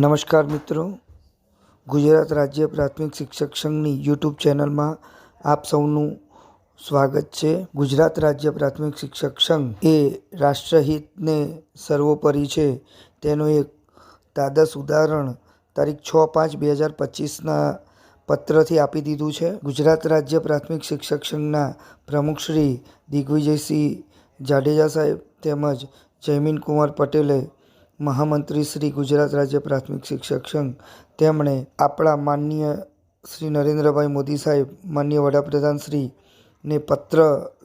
નમસ્કાર મિત્રો, ગુજરાત રાજ્ય પ્રાથમિક શિક્ષક સંઘની યુટ્યુબ ચેનલમાં આપ સૌનું સ્વાગત છે. ગુજરાત રાજ્ય પ્રાથમિક શિક્ષક સંઘ એ રાષ્ટ્રહિતને સર્વોપરી છે તેનું એક તાદસ ઉદાહરણ તારીખ 6/5/2025ના પત્રથી આપી દીધું છે. ગુજરાત રાજ્ય પ્રાથમિક શિક્ષક સંઘના પ્રમુખ શ્રી દિગ્વિજયસિંહ જાડેજા સાહેબ તેમજ જયમીનકુમાર પટેલે મહામંત્રી શ્રી ગુજરાત રાજ્ય પ્રાથમિક શિક્ષક સંઘ તેમણે આપણા માનનીય શ્રી નરેન્દ્રભાઈ મોદી સાહેબ, માનનીય વડાપ્રધાન શ્રીને પત્ર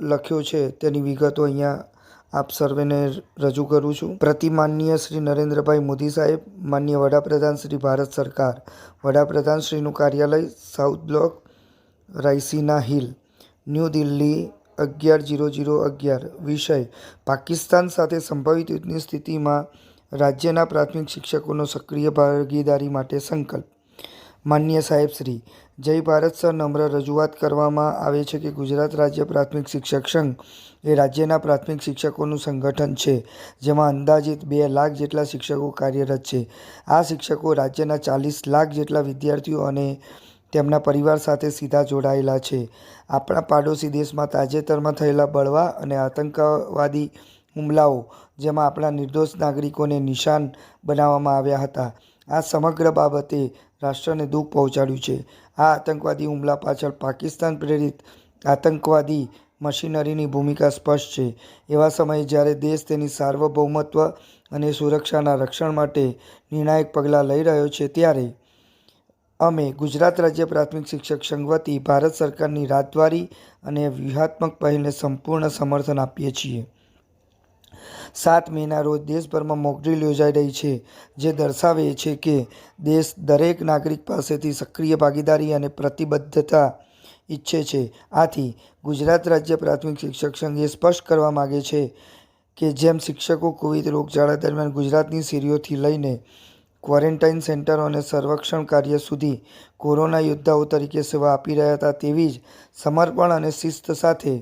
લખ્યો છે. તેની વિગતો અહીંયા આપ સર્વેને રજૂ કરું છું. પ્રતિ માનનીય શ્રી નરેન્દ્રભાઈ મોદી સાહેબ, માનનીય વડાપ્રધાન શ્રી ભારત સરકાર, વડાપ્રધાન શ્રીનું કાર્યાલય south block, Raisina hill, new Delhi 11/00/11. વિષય: પાકિસ્તાન સાથે સંભવિત યુદ્ધની સ્થિતિમાં રાજ્યના પ્રાથમિક શિક્ષકોનો સક્રિય ભાગીદારી માટે સંકલ્પ. માનનીય સાહેબશ્રી, જય ભારત સર. નમ્ર રજૂઆત કરવામાં આવે છે કે ગુજરાત રાજ્ય પ્રાથમિક શિક્ષક સંઘ એ રાજ્યના પ્રાથમિક શિક્ષકોનું સંગઠન છે જેમાં અંદાજિત 2 લાખ જેટલા શિક્ષકો કાર્યરત છે. આ શિક્ષકો રાજ્યના 40 લાખ જેટલા વિદ્યાર્થીઓ અને તેમના પરિવાર સાથે સીધા જોડાયેલા છે. આપણા પાડોશી દેશમાં તાજેતરમાં થયેલા બળવા અને આતંકવાદી હુમલાઓ જેમાં આપણા નિર્દોષ નાગરિકોને નિશાન બનાવવામાં આવ્યા હતા. આ સમગ્ર બાબતે રાષ્ટ્રને દુઃખ પહોંચાડ્યું છે. આ આતંકવાદી હુમલા પાછળ પાકિસ્તાન પ્રેરિત આતંકવાદી મશીનરીની ભૂમિકા સ્પષ્ટ છે. એવા સમયે જ્યારે દેશ તેની સાર્વભૌમત્વ અને સુરક્ષાના રક્ષણ માટે નિર્ણાયક પગલાં લઈ રહ્યો છે ત્યારે અમે ગુજરાત રાજ્ય પ્રાથમિક શિક્ષક સંઘ વતી ભારત સરકારની રાજદ્વારી અને વ્યૂહાત્મક પહેલને સંપૂર્ણ સમર્થન આપીએ છીએ. 7 મેના રોજ દેશભરમાં મોકડ્રીલ યોજાઈ રહી છે જે દર્શાવે છે કે દેશ દરેક નાગરિક પાસેથી સક્રિય ભાગીદારી અને પ્રતિબદ્ધતા ઈચ્છે છે. આથી ગુજરાત રાજ્ય પ્રાથમિક શિક્ષક સંઘ એ સ્પષ્ટ કરવા માગે છે કે જેમ શિક્ષકો કોવિડ રોગચાળા દરમિયાન ગુજરાતની શેરીઓથી લઈને ક્વોરન્ટાઇન સેન્ટરો અને સર્વેક્ષણ કાર્ય સુધી કોરોના યોદ્ધાઓ તરીકે સેવા આપી રહ્યા હતા, તેવી જ સમર્પણ અને શિસ્ત સાથે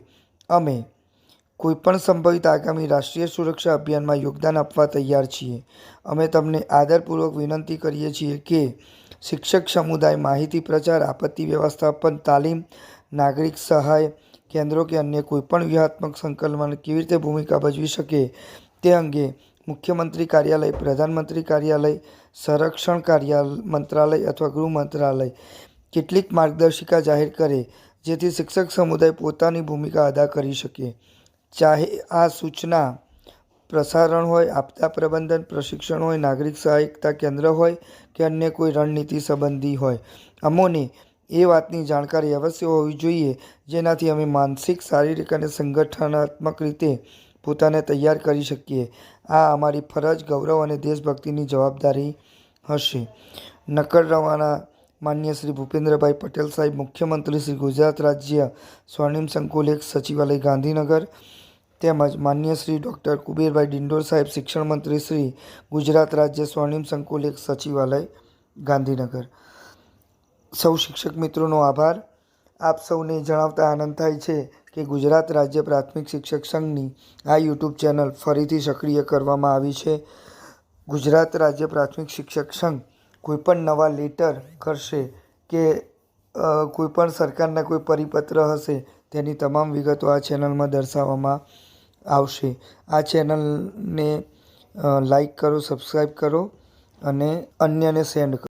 અમે કોઈપણ સંભવિત આગામી રાષ્ટ્રીય સુરક્ષા અભિયાનમાં યોગદાન આપવા તૈયાર છીએ. અમે તમને આદરપૂર્વક વિનંતી કરીએ છીએ કે શિક્ષક સમુદાય માહિતી પ્રચાર, આપત્તિ વ્યવસ્થાપન તાલીમ, નાગરિક સહાય કેન્દ્રો કે અન્ય કોઈપણ વ્યૂહાત્મક સંકલનમાં કેવી રીતે ભૂમિકા ભજવી શકે તે અંગે મુખ્યમંત્રી કાર્યાલય, પ્રધાનમંત્રી કાર્યાલય, સંરક્ષણ મંત્રાલય અથવા ગૃહ મંત્રાલય કેટલીક માર્ગદર્શિકા જાહેર કરે જેથી શિક્ષક સમુદાય પોતાની ભૂમિકા અદા કરી શકે. ચાહે આ સૂચના પ્રસારણ હોય, આપદા પ્રબંધન પ્રશિક્ષણ હોય, નાગરિક સહાયતા કેન્દ્ર હોય કે અન્ય કોઈ રણનીતિ સંબંધી હોય. અમોને એ વાતની જાણકારી અવશ્ય હોવી જોઈએ જેનાથી અમે માનસિક, શારીરિક અને સંગઠનાત્મક રીતે પોતાને તૈયાર કરી શકીએ. આ અમારી ફરજ, ગૌરવ અને દેશભક્તિની જવાબદારી હશે. નકલ રવાના માનનીય શ્રી ભૂપેન્દ્રભાઈ પટેલ સાહેબ, મુખ્યમંત્રી શ્રી ગુજરાત રાજ્ય સ્વર્ણિમ સંકુલ સચિવાલય ગાંધીનગર તેમજ માનનીય શ્રી ડૉક્ટર કુબેરભાઈ ડિંડોર સાહેબ, શિક્ષણ મંત્રી શ્રી ગુજરાત રાજ્ય સ્વર્ણિમ સંકુલ સચિવાલય ગાંધીનગર. સૌ શિક્ષક મિત્રોનો આભાર. આપ સૌને જણાવતા આનંદ થાય છે કે ગુજરાત રાજ્ય પ્રાથમિક શિક્ષક સંઘની આ યુટ્યુબ ચેનલ ફરીથી સક્રિય કરવામાં આવી છે. ગુજરાત રાજ્ય પ્રાથમિક શિક્ષક સંઘ કોઈપણ નવા લેટર કરશે કે કોઈપણ સરકારના કોઈ પરિપત્ર હશે તેની તમામ વિગતો આ ચેનલમાં દર્શાવવામાં આવશે. આ ચેનલને લાઈક કરો, સબસ્ક્રાઈબ કરો અને અન્યને સેન્ડ કરો.